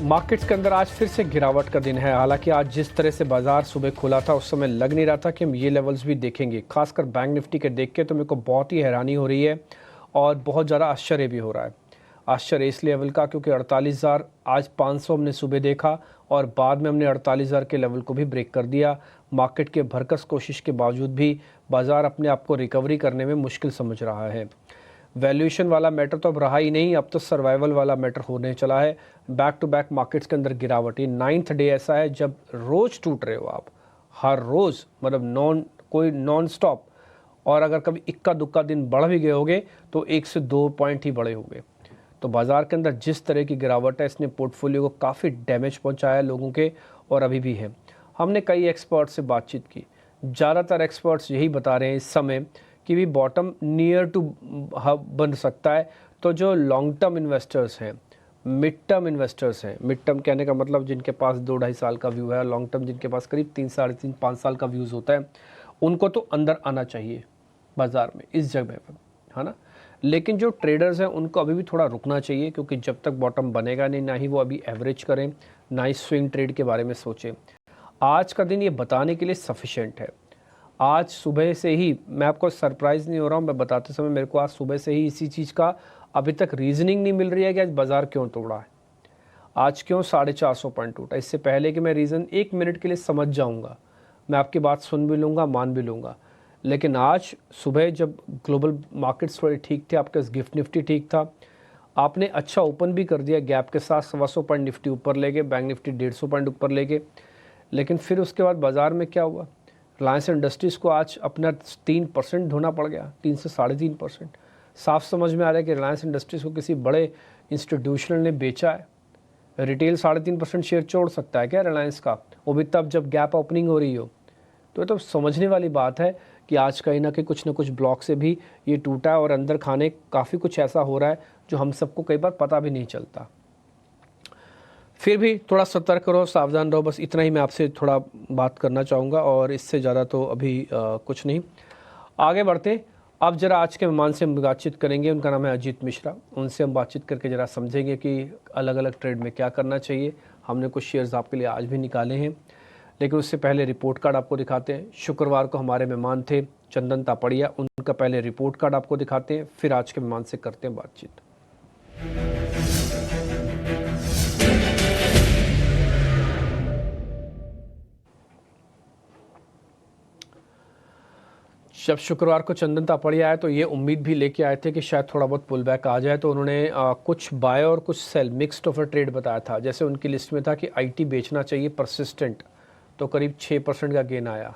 Markets के अंदर आज फिर से गिरावट का दिन है। हालांकि आज जिस तरह से बाजार सुबह खुला था उस समय लग नहीं रहा था कि हम ये लेवल्स भी देखेंगे। खासकर बैंक निफ्टी के देख के तो मेरे को बहुत ही हैरानी हो रही है और बहुत ज़्यादा आश्चर्य भी हो रहा है। आश्चर्य इस लेवल का क्योंकि 48,000 आज 500 हमने सुबह देखा और बाद में हमने 48,000 के लेवल को भी ब्रेक कर दिया। मार्केट के भरकस कोशिश के बावजूद भी बाज़ार अपने आप को रिकवरी करने में मुश्किल समझ रहा है। वैल्यूएशन वाला मैटर तो अब रहा ही नहीं, अब तो सर्वाइवल वाला मैटर होने चला है। बैक टू बैक मार्केट्स के अंदर गिरावट, ये 9th डे ऐसा है जब रोज़ टूट रहे हो आप, हर रोज़, मतलब कोई नॉन स्टॉप। और अगर कभी इक्का दुक्का दिन बढ़ भी गए होगे तो 1 से 2 पॉइंट ही बढ़े होंगे। तो बाज़ार के अंदर जिस तरह की गिरावट है इसने पोर्टफोलियो को काफ़ी डैमेज पहुंचाया है लोगों के, और अभी भी है। हमने कई एक्सपर्ट से बातचीत की, ज़्यादातर एक्सपर्ट्स यही बता रहे हैं इस समय कि भी बॉटम नियर टू बन सकता है। तो जो लॉन्ग टर्म इन्वेस्टर्स हैं, मिड टर्म इन्वेस्टर्स हैं, मिड टर्म कहने का मतलब जिनके पास 2-2.5 साल का व्यू है, लॉन्ग टर्म जिनके पास करीब 3, 3.5, 5 साल का व्यूज़ होता है, उनको तो अंदर आना चाहिए बाज़ार में इस जगह पर, है ना। लेकिन जो ट्रेडर्स हैं उनको अभी भी थोड़ा रुकना चाहिए, क्योंकि जब तक बॉटम बनेगा नहीं, ना ही वो अभी एवरेज करें, ना ही स्विंग ट्रेड के बारे में सोचें। आज का दिन ये बताने के लिए सफिशेंट है। आज सुबह से ही, मैं आपको सरप्राइज़ नहीं हो रहा हूँ, मैं बताते समय मेरे को आज सुबह से ही इसी चीज़ का अभी तक रीज़निंग नहीं मिल रही है कि आज बाज़ार क्यों तोड़ा है, आज क्यों 450 पॉइंट टूटा। इससे पहले कि मैं रीज़न 1 मिनट के लिए समझ जाऊँगा, मैं आपकी बात सुन भी लूँगा, मान भी लूँगा। लेकिन आज सुबह जब ग्लोबल मार्केट्स थोड़े ठीक थे, आपका गिफ्ट निफ्टी ठीक था, आपने अच्छा ओपन भी कर दिया गैप के साथ, 125 पॉइंट निफ्टी ऊपर ले गए, बैंक निफ्टी 150 पॉइंट ऊपर ले गए। लेकिन फिर उसके बाद बाज़ार में क्या हुआ, रिलायंस इंडस्ट्रीज़ को आज अपना 3% धोना पड़ गया, 3 से 3.5%। साफ समझ में आ रहा है कि रिलायंस इंडस्ट्रीज़ को किसी बड़े इंस्टीट्यूशनल ने बेचा है। रिटेल 3.5% शेयर छोड़ सकता है क्या रिलायंस का, वो भी तब जब गैप ओपनिंग हो रही हो। तो ये तो समझने वाली बात है कि आज कहीं ना कहीं कुछ ना कुछ ब्लॉक से भी ये टूटा है और अंदर खाने काफ़ी कुछ ऐसा हो रहा है जो हम सबको कई बार पता भी नहीं चलता। फिर भी थोड़ा सतर्क रहो, सावधान रहो, बस इतना ही मैं आपसे थोड़ा बात करना चाहूँगा, और इससे ज़्यादा तो अभी कुछ नहीं। आगे बढ़ते, अब ज़रा आज के मेहमान से हम बातचीत करेंगे। उनका नाम है अजीत मिश्रा। उनसे हम बातचीत करके ज़रा समझेंगे कि अलग अलग ट्रेड में क्या करना चाहिए। हमने कुछ शेयर्स आपके लिए आज भी निकाले हैं, लेकिन उससे पहले रिपोर्ट कार्ड आपको दिखाते हैं। शुक्रवार को हमारे मेहमान थे चंदन तापड़िया, उनका पहले रिपोर्ट कार्ड आपको दिखाते हैं, फिर आज के मेहमान से करते हैं बातचीत। जब शुक्रवार को चंदन तापड़िया आए तो ये उम्मीद भी लेके आए थे कि शायद थोड़ा बहुत पुल बैक आ जाए, तो उन्होंने कुछ बाय और कुछ सेल मिक्स्ड ऑफ ट्रेड बताया था। जैसे उनकी लिस्ट में था कि आईटी बेचना चाहिए परसिस्टेंट, तो करीब 6% का गेन आया।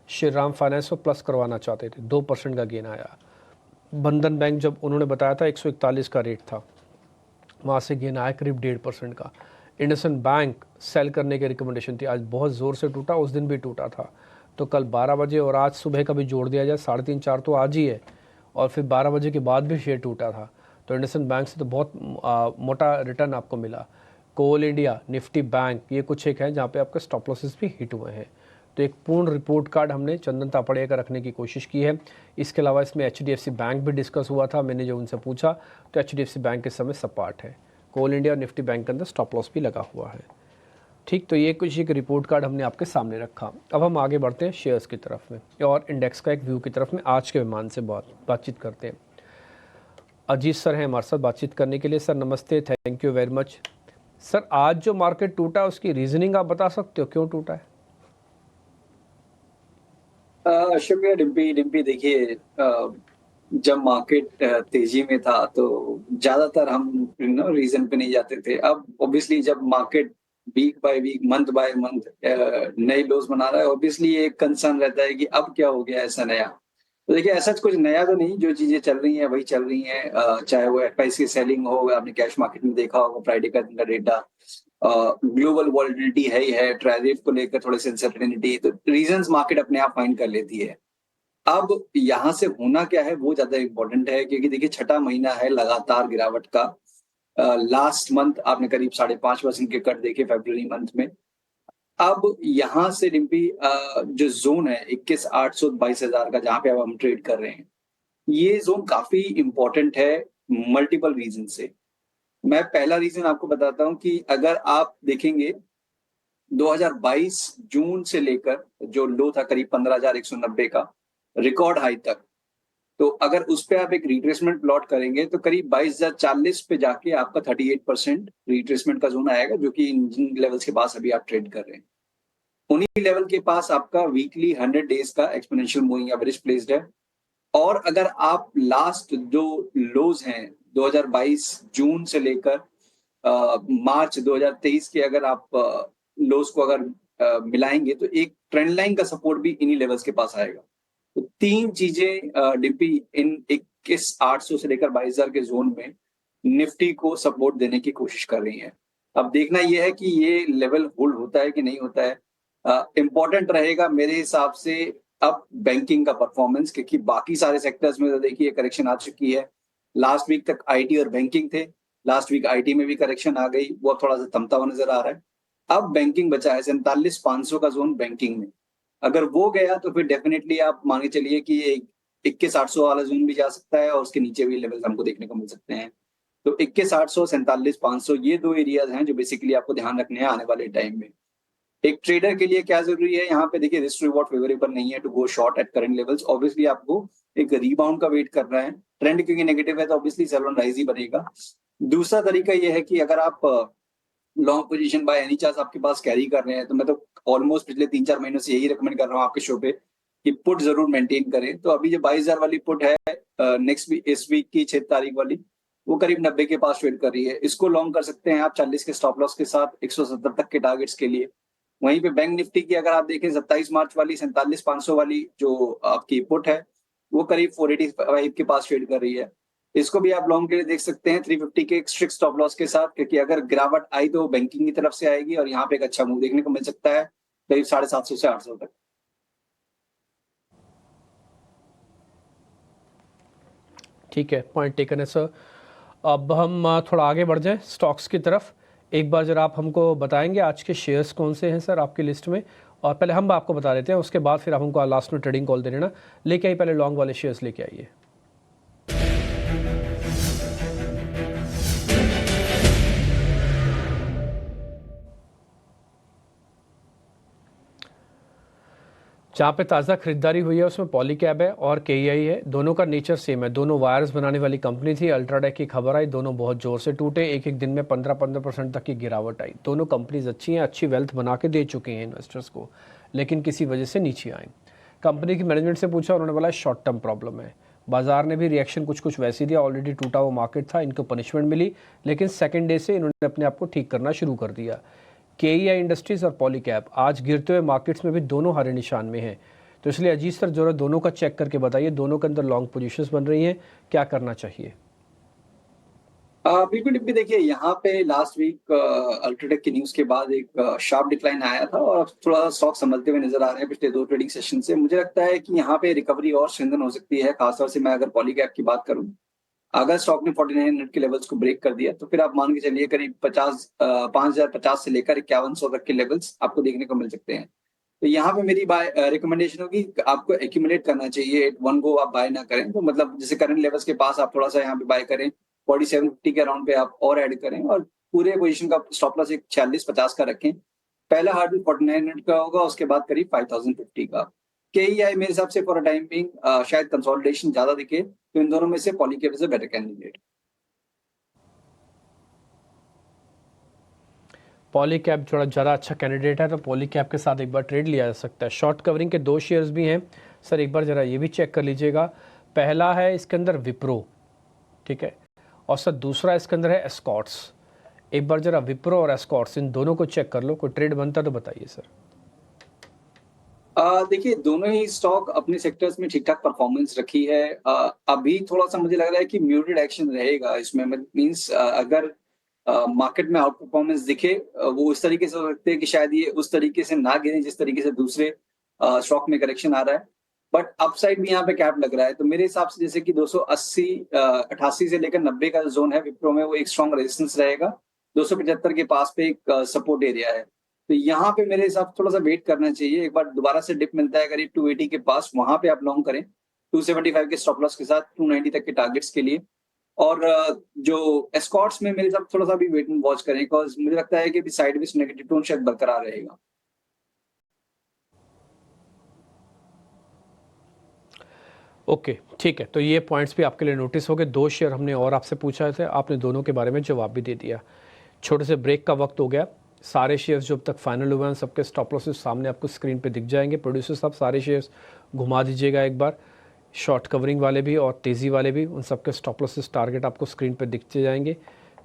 श्री राम फाइनेंस को प्लस करवाना चाहते थे, 2% का गेन आया। बंधन बैंक जब उन्होंने बताया था 141 का रेट था, वहाँ से गेन आया करीब 1.5% का। इंडसइंड बैंक सेल करने की रिकमेंडेशन थी, आज बहुत ज़ोर से टूटा, उस दिन भी टूटा था। तो कल 12 बजे और आज सुबह का भी जोड़ दिया जाए, 3.5-4 तो आज ही है, और फिर 12 बजे के बाद भी शेयर टूटा था। तो इंडसइंड बैंक से तो बहुत मोटा रिटर्न आपको मिला। कोल इंडिया, निफ्टी बैंक, ये कुछ एक है जहाँ पे आपके स्टॉप लॉसेस भी हिट हुए हैं। तो एक पूर्ण रिपोर्ट कार्ड हमने चंदन तापड़िया का रखने की कोशिश की है। इसके अलावा इसमें HDFC बैंक भी डिस्कस हुआ था। मैंने जो उनसे पूछा तो HDFC बैंक इस समय सपाट है। कोल इंडिया और निफ्टी बैंक के अंदर स्टॉप लॉस भी लगा हुआ है। ठीक, तो ये कुछ एक रिपोर्ट कार्ड हमने आपके सामने रखा। अब हम आगे बढ़ते हैं शेयर्स की तरफ में और इंडेक्स का एक व्यू की तरफ में। आज के मेहमान से बातचीत करते हैं। अजीत सर हैं हमारे साथ बातचीत करने के लिए। सर नमस्ते, thank you very much. Sir आज जो मार्केट टूटा उसकी रीजनिंग आप बता सकते हो, क्यों टूटा है? शुक्रिया डिम्पी। देखिए, जब मार्केट तेजी में था तो ज्यादातर हम रीजन पे नहीं जाते थे। अब ऑब्वियसली जब market week by week, month by month नए लोज बना रहा है, ऑब्वियसली एक कंसर्न रहता है कि अब क्या हो गया ऐसा नया। तो देखिए, ऐसा कुछ नया तो नहीं, जो चीजें चल रही हैं वही चल रही हैं। चाहे वो एफआईसी सेलिंग हो, आपने कैश मार्केट में देखा होगा फ्राइडे का दिन का डेटा, ग्लोबल वॉलेटिलिटी है ही है, टैरिफ को लेकर थोड़ी सी अनसर्टेनिटी, तो रीजंस मार्केट अपने आप फाइंड कर लेती है। अब यहाँ से होना क्या है वो ज्यादा इंपॉर्टेंट है, क्योंकि देखिए छठा महीना है लगातार गिरावट का। लास्ट मंथ आपने करीब 5.5% के कट देखे फरवरी मंथ में। अब यहाँ से डिम्पी, जो जोन है 21,800 22,000 का, जहाँ पे अब हम ट्रेड कर रहे हैं, ये जोन काफी इंपॉर्टेंट है मल्टीपल रीजन से। मैं पहला रीजन आपको बताता हूँ कि अगर आप देखेंगे 2022 जून से लेकर जो लो था करीब 15,190 का रिकॉर्ड हाई तक, तो अगर उस पे आप एक रिट्रेसमेंट प्लॉट करेंगे तो करीब 22,040 पे जाके आपका 38% रिट्रेसमेंट का जोन आएगा, जो कि जिन लेवल्स के पास अभी आप ट्रेड कर रहे हैं। उन्हीं लेवल के पास आपका वीकली 100 डेज का एक्सपोनेंशियल मूविंग एवरेज प्लेस्ड है। और अगर आप लास्ट जो लोज हैं 2022 जून से लेकर मार्च 2023 के अगर आप लोज को अगर मिलाएंगे तो एक ट्रेंड लाइन का सपोर्ट भी इन्हीं लेवल्स के पास आएगा। तो तीन चीजें डिपी इन 21,800 से लेकर 22,000 के जोन में निफ्टी को सपोर्ट देने की कोशिश कर रही है। अब देखना यह है कि ये लेवल होल्ड होता है कि नहीं होता है। इम्पोर्टेंट रहेगा मेरे हिसाब से अब बैंकिंग का परफॉर्मेंस, क्योंकि बाकी सारे सेक्टर्स में तो देखिए करेक्शन आ चुकी है। लास्ट वीक तक आईटी और बैंकिंग थे, लास्ट वीक आईटी में भी करेक्शन आ गई, वो अब थोड़ा सा थमता हुआ नजर आ रहा है। अब बैंकिंग बचा है 47,500 का जोन बैंकिंग में, अगर वो गया तो फिर डेफिनेटली आप मान के चलिए कि ये 21,800 वाला जोन भी जा सकता है और उसके नीचे भी लेवल हमको देखने को मिल सकते हैं। तो 21,800 47,500 ये दो एरियाज हैं जो बेसिकली आपको ध्यान रखने हैं आने वाले टाइम में। एक ट्रेडर के लिए क्या जरूरी है यहाँ पे, देखिए रिस्क रिवॉर्ड फेवरेबल नहीं है to go short at current levels. Obviously आपको एक रिबाउंड का वेट करना है, ट्रेंड क्योंकि नेगेटिव है तो ऑब्वियसली सेल ऑन राइज ही बनेगा। दूसरा तरीका ये है कि अगर आप long position by any chance आपके पास कैरी कर रहे हैं, तो मैं तो ऑलमोस्ट पिछले 3-4 महीनों से यही रिकमेंड कर रहा हूँ आपके शो पे कि पुट जरूर मेंटेन करें। तो अभी जो 22,000 वाली पुट है नेक्स्ट वीक, इस वीक की 6 तारीख वाली, वो करीब 90 के पास ट्रेड कर रही है। इसको लॉन्ग कर सकते हैं आप 40 के स्टॉप लॉस के साथ 170 तक के टारगेट्स के लिए। वहीं पे बैंक निफ्टी की अगर आप देखें 27 मार्च वाली 47,500 वाली जो आपकी पुट है, वो करीब 485 के पास ट्रेड कर रही है। इसको भी आप लॉन्ग के लिए देख सकते हैं 350 के एक स्ट्रिक्ट स्टॉप लॉस के साथ, क्योंकि अगर गिरावट आई तो बैंकिंग की तरफ से आएगी और यहाँ पे एक अच्छा मूव देखने को मिल सकता है करीब 750 से 800 तक। ठीक है, पॉइंट टेकन है सर। अब हम थोड़ा आगे बढ़ जाएं स्टॉक्स की तरफ। एक बार जरा आप हमको बताएंगे आज के शेयर्स कौन से हैं सर आपकी लिस्ट में, और पहले हम आपको बता देते हैं, उसके बाद फिर आप हमको लास्ट में ट्रेडिंग कॉल दे देना। लेके आइए पहले लॉन्ग वाले शेयर्स लेके आइए। जहाँ पे ताज़ा खरीदारी हुई है उसमें पॉलीकैब है और केईआई है। दोनों का नेचर सेम है, दोनों वायर्स बनाने वाली कंपनी थी। अल्ट्राटेक की खबर आई, दोनों बहुत ज़ोर से टूटे, एक एक दिन में 15% तक की गिरावट आई। दोनों कंपनीज अच्छी हैं, अच्छी वेल्थ बना के दे चुकी हैं इन्वेस्टर्स को, लेकिन किसी वजह से नीचे आए। कंपनी की मैनेजमेंट से पूछा, उन्होंने बोला शॉर्ट टर्म प्रॉब्लम है। बाजार ने भी रिएक्शन कुछ कुछ वैसे दिया, ऑलरेडी टूटा हुआ मार्केट था, इनको पनिशमेंट मिली, लेकिन सेकेंड डे से इन्होंने अपने आप को ठीक करना शुरू कर दिया। केईआई इंडस्ट्रीज और पॉलीकैब आज गिरते हुए मार्केट्स में भी दोनों हरे निशान में हैं। तो इसलिए अजीत सर जरूरत दोनों का चेक करके बताइए, दोनों के अंदर लॉन्ग पोजीशंस बन रही हैं, क्या करना चाहिए? बिल्कुल डिप्पी, देखिए यहाँ पे लास्ट वीक अल्ट्राटेक की न्यूज के बाद एक शार्प डिक्लाइन आया था और अब थोड़ा सा स्टॉक संभलते हुए नजर आ रहे हैं पिछले 2 ट्रेडिंग सेशन से। मुझे लगता है कि यहाँ पे रिकवरी और स्ट्रेंथन हो सकती है, खासतौर से मैं अगर पॉलीकैब की बात करूँ। अगर स्टॉक ने 4900 के लेवल्स को ब्रेक कर दिया तो फिर आप मान के चलिए करीब 5,050 से लेकर 5100 तक के लेवल्स आपको देखने को मिल सकते हैं। तो यहाँ पे मेरी बाय रिकमेंडेशन होगी आपको एक्यूमुलेट करना चाहिए, एट वन गो आप बाय ना करें। तो मतलब जैसे करंट लेवल्स के पास आप थोड़ा सा यहाँ पे बाय करें, 4750 के अराउंड पे आप और ऐड करें और पूरे पोजीशन का स्टॉप लॉस एक 46-50 का रखें। पहला हार्ड 4900 का होगा, उसके बाद करीब 5050 का। केईआई मेरे हिसाब से फॉर अ टाइम बिंग शायद कंसोलिडेशन ज्यादा दिखे, तो इन दोनों में से Polycab is a better candidate. Polycab थोड़ा ज़्यादा अच्छा कैंडिडेट है, तो पॉलीकैब के साथ एक बार ट्रेड लिया जा सकता है। शॉर्ट कवरिंग के 2 शेयर्स भी हैं सर, एक बार ज़रा ये भी चेक कर लीजिएगा। पहला है इसके अंदर विप्रो, ठीक है, और सर दूसरा इसके अंदर है एस्कॉर्ट्स। एक बार ज़रा विप्रो और एस्कॉर्ट्स इन दोनों को चेक कर लो, कोई ट्रेड बनता है तो बताइए सर। देखिए दोनों ही स्टॉक अपने सेक्टर्स में ठीक ठाक परफॉर्मेंस रखी है। अभी थोड़ा सा मुझे लग रहा है कि म्यूटेड एक्शन रहेगा इसमें, मींस अगर मार्केट में आउट परफॉर्मेंस दिखे वो उस तरीके से हो सकते हैं कि शायद ये उस तरीके से ना गिरे जिस तरीके से दूसरे स्टॉक में करेक्शन आ रहा है। बट अपसाइड भी यहाँ पे कैप लग रहा है, तो मेरे हिसाब से जैसे कि 280 88 से लेकर 90 का जोन है विप्रो में, वो एक स्ट्रॉन्ग रेजिस्टेंस रहेगा। 275 के पास पे एक सपोर्ट एरिया है, तो यहाँ पे मेरे हिसाब से थोड़ा सा वेट करना चाहिए। एक बार दोबारा से डिप मिलता है करीब 280 के पास, वहां पे आप लॉन्ग करें 275 के स्टॉप लॉस के साथ 290 तक के टारगेट्स के लिए। और जो एस्कॉर्ट्स में मेरे साथ थोड़ा सा भी वेट एंड वॉच करें, बिकॉज मुझे लगता है कि साइडवेज नेगेटिव टोन शायद बरकरार रहेगा। ओके, ठीक है। तो ये पॉइंट्स भी आपके लिए नोटिस हो गए। 2 शेयर हमने और आपसे पूछा थे, आपने दोनों के बारे में जवाब भी दे दिया। छोटे से ब्रेक का वक्त हो गया। सारे शेयर्स जो अब तक फाइनल हुए हैं सबके स्टॉप लॉसेस सामने आपको स्क्रीन पे दिख जाएंगे। प्रोड्यूसर साहब सारे शेयर्स घुमा दीजिएगा एक बार, शॉर्ट कवरिंग वाले भी और तेज़ी वाले भी, उन सबके स्टॉप लॉसेस टारगेट आपको स्क्रीन पे दिखते जाएंगे।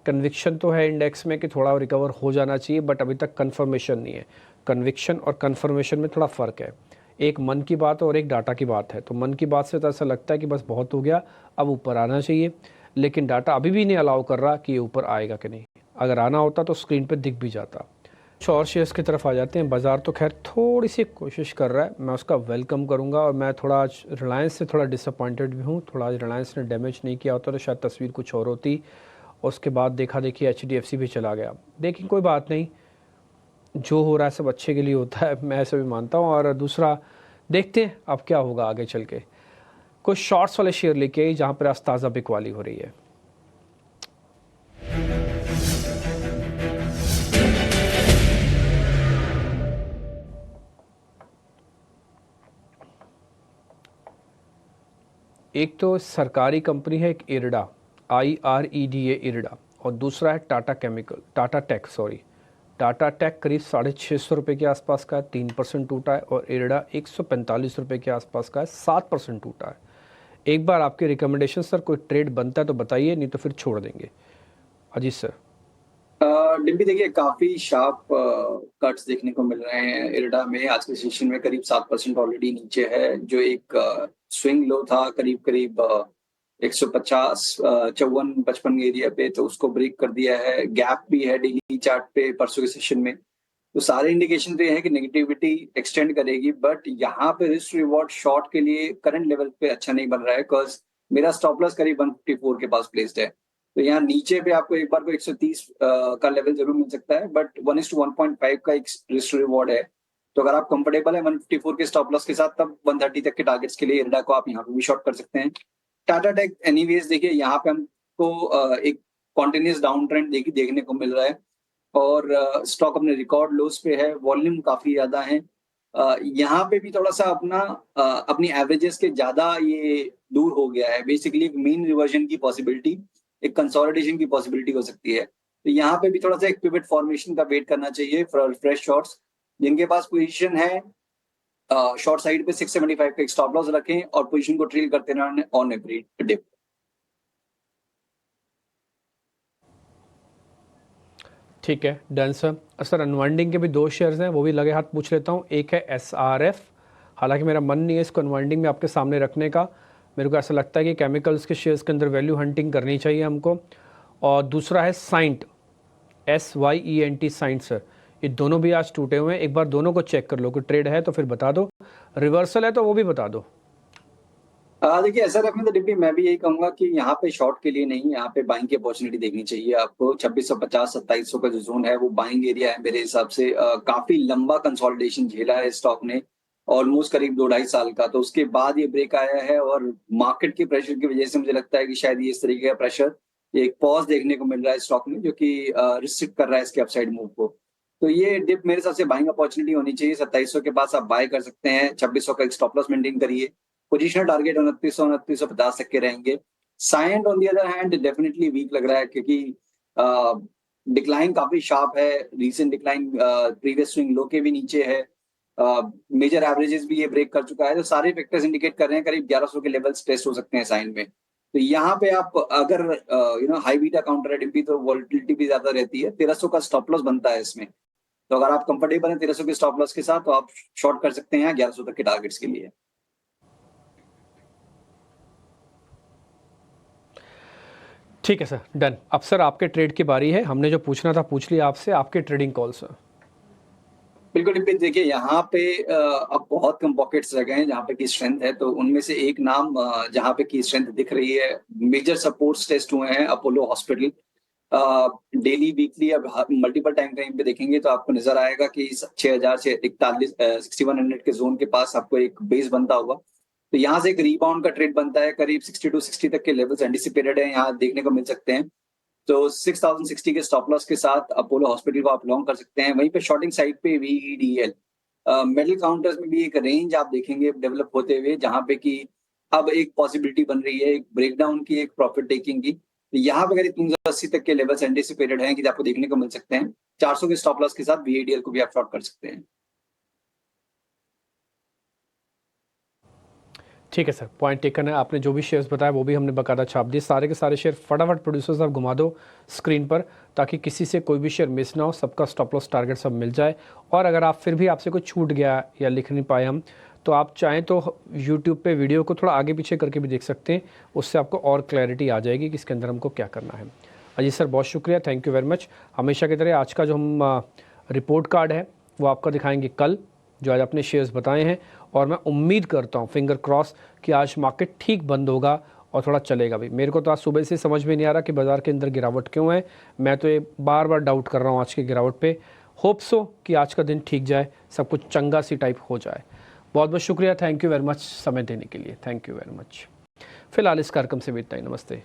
कन्विक्शन तो है इंडेक्स में कि थोड़ा रिकवर हो जाना चाहिए, बट अभी तक कन्फर्मेशन नहीं है। कन्विक्शन और कन्फर्मेशन में थोड़ा फ़र्क है। एक मन की बात और एक डाटा की बात है। तो मन की बात से तो ऐसा लगता है कि बस बहुत हो गया, अब ऊपर आना चाहिए, लेकिन डाटा अभी भी नहीं अलाउ कर रहा कि ये ऊपर आएगा कि नहीं। अगर आना होता तो स्क्रीन पे दिख भी जाता। कुछ और शेयर्स की तरफ आ जाते हैं। बाज़ार तो खैर थोड़ी सी कोशिश कर रहा है, मैं उसका वेलकम करूंगा। और मैं थोड़ा आज रिलायंस से थोड़ा डिसअपॉइंटेड भी हूँ। थोड़ा आज रिलायंस ने डैमेज नहीं किया होता तो शायद तस्वीर कुछ और होती। और उसके बाद देखा देखी HDFC भी चला गया। लेकिन कोई बात नहीं, जो हो रहा है सब अच्छे के लिए होता है, मैं ऐसे भी मानता हूँ। और दूसरा, देखते हैं अब क्या होगा आगे चल के। कुछ शॉर्ट्स वाले शेयर लेके आई जहाँ पर आज ताज़ा बिकवाली हो रही है। एक तो सरकारी कंपनी है, एक इरडा, IREDA इरडा, और दूसरा है Tata tech sorry. Tata tech करीब 650 रुपये के आसपास का है, 3% टूटा है। और इरडा 145 रुपये के आसपास का है, 7% टूटा है। एक बार आपके रिकमेंडेशन सर, कोई ट्रेड बनता है तो बताइए, नहीं तो फिर छोड़ देंगे। अजीत सर। डिम्पी देखिए, काफी शार्प कट्स देखने को मिल रहे हैं इरडा में। आज के सेशन में करीब 7% ऑलरेडी नीचे है। जो एक स्विंग लो था करीब करीब 150 54-55 एरिया पे, तो उसको ब्रेक कर दिया है। गैप भी है डेली चार्ट पे परसों के सेशन में। तो सारे इंडिकेशन तो ये है कि नेगेटिविटी एक्सटेंड करेगी, बट यहाँ पे रिस्क रिवॉर्ड शॉर्ट के लिए करंट लेवल पे अच्छा नहीं बन रहा है, बिकॉज मेरा स्टॉप लॉस करीब 154 के पास प्लेस्ड है। तो यहाँ नीचे पे आपको एक बार को 130 का लेवल जरूर मिल सकता है, बट 1:1.5 का एक रिस्क रिवॉर्ड है। तो अगर आप कंफर्टेबल है 154 के स्टॉप लॉस के साथ, तब 130 तक के टारगेट्स के लिए इरडा को आप यहाँ पे भी शॉर्ट कर सकते हैं। टाटा टेक एनीवेज देखिए, यहाँ पे हमको एक कॉन्टिन्यूस डाउन ट्रेंड देखने को मिल रहा है। और स्टॉक अपने रिकॉर्ड लोस पे है, वॉल्यूम काफी ज्यादा है। यहाँ पे भी थोड़ा सा अपनी एवरेजेस के ज्यादा ये दूर हो गया है। बेसिकली एक मीन रिवर्जन की पॉसिबिलिटी, एक कंसोलिडेशन की पॉसिबिलिटी हो सकती है। तो यहाँ पे भी थोड़ा सा एक पिवट फॉर्मेशन का वेट करना चाहिए फॉर फ्रेश शॉर्ट्स। जिनके पास पोजीशन है शॉर्ट साइड पे 675 का एक स्टॉप लॉस रखें और पोजीशन को ट्रेल करते रहना ऑन एवरी डिप। ठीक है, डन सर। सर अनवाइंडिंग के भी 2 शेयर्स हैं, वो भी लगे हाथ पूछ लेता हूँ। एक है SRF, हालांकि मेरा मन नहीं है इसको अनवाइंडिंग में आपके सामने रखने का। मेरे को ऐसा लगता है कि केमिकल्स के शेयर्स के अंदर वैल्यू हंटिंग करनी चाहिए हमको। और दूसरा है साइंट, SYENT, साइंट सर। ये दोनों भी आज टूटे हुए हैं, एक बार दोनों को चेक कर लो कि ट्रेड है तो फिर बता दो, रिवर्सल है तो वो भी बता दो। देखिए, ऐसा रखने तो डिब्बी मैं भी यही कहूंगा कि यहाँ पे शॉर्ट के लिए नहीं, यहाँ पे बाइंग की अपॉर्चुनिटी देखनी चाहिए आपको। 2650-2700 का जो जोन है वो बाइंग एरिया है मेरे हिसाब से। काफी लंबा कंसोलिडेशन झेला है स्टॉक ने, ऑलमोस्ट करीब 2-2.5 साल का। तो उसके बाद ये ब्रेक आया है, और मार्केट के प्रेशर की वजह से मुझे लगता है कि शायद ये इस तरीके का प्रेशर, एक पॉज देखने को मिल रहा है स्टॉक में, जो कि रिस्ट्रिक्ट कर रहा है इसके अपसाइड मूव को। तो ये डिप मेरे हिसाब से बाइंग अपॉर्चुनिटी होनी चाहिए। 2700 के पास आप बाय कर सकते हैं। 2600 का एक स्टॉप लॉस मेंटेन करिए। पोजिशनल टारगेट 2900-2950 तक के रहेंगे। Cyient on the other hand definitely weak लग रहा है, क्योंकि डिक्लाइन काफी शार्प है। Recent decline previous swing low के भी नीचे है। मेजर एवरेजेस भी ये ब्रेक कर चुका है। तो सारे फैक्टर्स इंडिकेट कर रहे हैं करीब 1100 के लेवल्स टेस्ट हो सकते हैं साइंट में। तो यहाँ पे आप अगर हाई बीटा काउंटर है डिम्पी, तो वॉलिटिलिटी भी ज्यादा रहती है। 1300 का स्टॉप लॉस बनता है इसमें। तो अगर आप कंफर्टेबल हैं 1300 के स्टॉप लॉस के साथ, तो आप शॉर्ट कर सकते हैं 1100 तक के टारगेट्स के लिए। ठीक है सर, डन। अब सर आपके ट्रेड की बारी है, हमने जो पूछना था पूछ लिया आपसे। आपके ट्रेडिंग कॉल सर। बिल्कुल डिम्पल, देखिए यहाँ पे अब बहुत कम पॉकेट्स रह गए हैं जहाँ पे की स्ट्रेंथ है। तो उनमें से एक नाम जहाँ पे की स्ट्रेंथ दिख रही है, मेजर सपोर्ट्स टेस्ट हुए हैं अपोलो हॉस्पिटल। डेली वीकली अब मल्टीपल टाइम फ्रेम पे देखेंगे तो आपको नजर आएगा कि 6000 से 6100 के जोन के पास आपको एक बेस बनता होगा। तो यहाँ से एक रीबाउंड का ट्रेड बनता है, करीब 6260 तक के लेवल्स एंटिसिपेटेड है, यहाँ देखने को मिल सकते हैं। तो 6060 के स्टॉप लॉस के साथ अपोलो हॉस्पिटल को आप लॉन्ग कर सकते हैं। वहीं पे शॉर्टिंग साइड पे वीईडीएल मेटल काउंटर्स में भी एक रेंज आप देखेंगे डेवलप होते हुए, जहाँ पे कि अब एक पॉसिबिलिटी बन रही है एक ब्रेकडाउन की, एक प्रॉफिट टेकिंग की। तो यहाँ पे करीब 380 तक के लेवल्स एंटिसिपेटेड हैं कि आपको देखने को मिल सकते हैं। 400 के स्टॉप लॉस के साथ वीईडीएल को भी आप शॉर्ट कर सकते हैं। ठीक है सर, पॉइंट टेकन है। आपने जो भी शेयर्स बताया वो भी हमने बकायदा छाप दिए। सारे के सारे शेयर फटाफट प्रोड्यूसर्स आप घुमा दो स्क्रीन पर, ताकि किसी से कोई भी शेयर मिस ना हो, सबका स्टॉप लॉस टारगेट सब मिल जाए। और अगर आप फिर भी आपसे कुछ छूट गया या लिख नहीं पाए हम, तो आप चाहें तो यूट्यूब पे वीडियो को थोड़ा आगे पीछे करके भी देख सकते हैं, उससे आपको और क्लैरिटी आ जाएगी कि इसके अंदर हमको क्या करना है। अजी सर बहुत शुक्रिया, थैंक यू वेरी मच। हमेशा की तरह आज का जो हम रिपोर्ट कार्ड है वो आपका दिखाएंगे कल, जो आज आपने शेयर्स बताए हैं। और मैं उम्मीद करता हूँ, फिंगर क्रॉस, कि आज मार्केट ठीक बंद होगा और थोड़ा चलेगा भी। मेरे को तो आज सुबह से समझ में नहीं आ रहा कि बाज़ार के अंदर गिरावट क्यों है। मैं तो ये बार बार डाउट कर रहा हूँ आज की गिरावट पे। होप सो कि आज का दिन ठीक जाए, सब कुछ चंगा सी टाइप हो जाए। बहुत बहुत शुक्रिया, थैंक यू वेरी मच समय देने के लिए, थैंक यू वेरी मच। फिलहाल इस कार्यक्रम से भी इतना ही, नमस्ते।